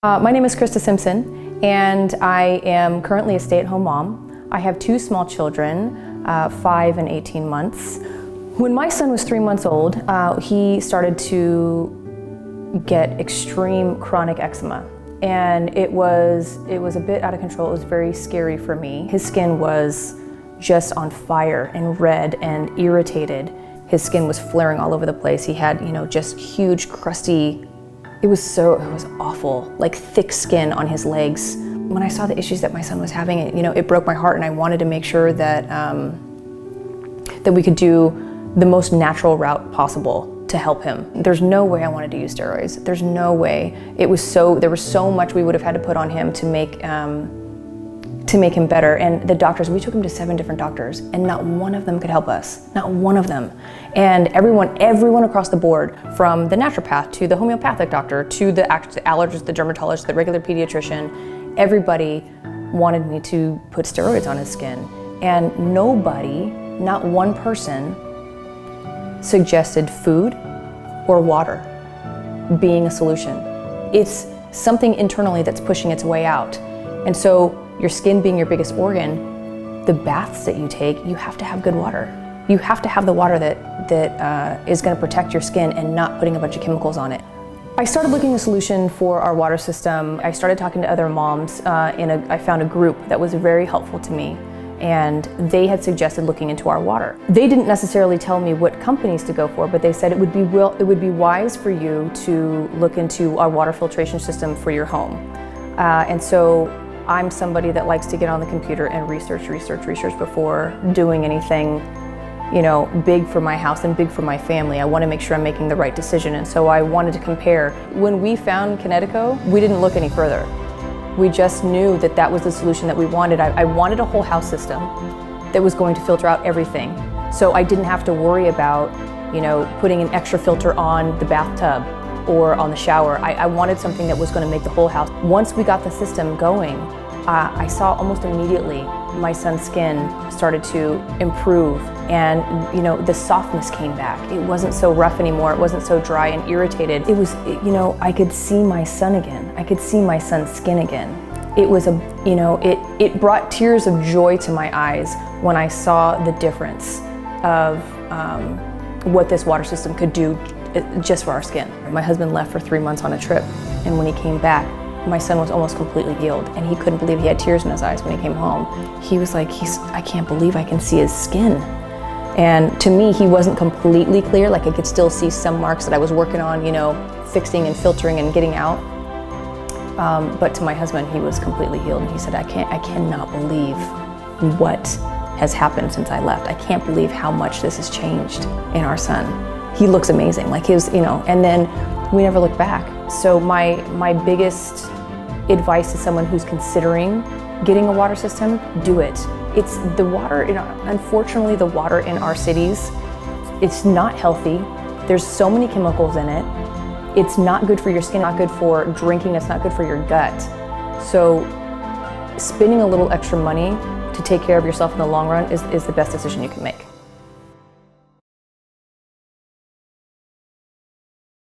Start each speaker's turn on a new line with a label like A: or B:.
A: My name is Krista Simpson, and I am currently a stay-at-home mom. I have two small children, 5 and 18 months. When my son was 3 months old, he started to get extreme chronic eczema. And it was a bit out of control. It was very scary for me. His skin was just on fire and red and irritated. His skin was flaring all over the place. He had, just huge, crusty, it was awful, like thick skin on his legs. When I saw the issues that my son was having, it broke my heart, and I wanted to make sure that that we could do the most natural route possible to help him. There's no way I wanted to use steroids. There's no way. There was so much we would have had to put on him to make him better. And the doctors, we took him to 7 different doctors, and not one of them could help us. Not one of them. And everyone across the board, from the naturopath to the homeopathic doctor to the allergist, the dermatologist, the regular pediatrician, everybody wanted me to put steroids on his skin. And nobody, not one person, suggested food or water being a solution. It's something internally that's pushing its way out. And so your skin being your biggest organ, the baths that you take, you have to have good water. You have to have the water that is gonna protect your skin and not putting a bunch of chemicals on it. I started looking at a solution for our water system. I started talking to other moms. I found a group that was very helpful to me, and they had suggested looking into our water. They didn't necessarily tell me what companies to go for, but they said it would be wise for you to look into our water filtration system for your home. And so I'm somebody that likes to get on the computer and research before doing anything, big for my house and big for my family. I want to make sure I'm making the right decision, and so I wanted to compare. When we found Kinetico, we didn't look any further. We just knew that that was the solution that we wanted. I wanted a whole house system that was going to filter out everything, so I didn't have to worry about, putting an extra filter on the bathtub or on the shower. I wanted something that was going to make the whole house. Once we got the system going, I saw almost immediately my son's skin started to improve, and the softness came back. It wasn't so rough anymore. It wasn't so dry and irritated. It was, I could see my son again. I could see my son's skin again. It was it brought tears of joy to my eyes when I saw the difference of what this water system could do just for our skin. My husband left for 3 months on a trip, and when he came back, my son was almost completely healed, and he couldn't believe he had tears in his eyes when he came home. He was like, I can't believe I can see his skin. And to me, he wasn't completely clear, like I could still see some marks that I was working on, fixing and filtering and getting out. But to my husband, he was completely healed, and he said, I cannot believe what has happened since I left. I can't believe how much this has changed in our son. He looks amazing, like and then we never looked back. So my biggest advice to someone who's considering getting a water system, do it. It's the water, unfortunately the water in our cities, it's not healthy. There's so many chemicals in it. It's not good for your skin, not good for drinking, it's not good for your gut. So spending a little extra money to take care of yourself in the long run is the best decision you can make.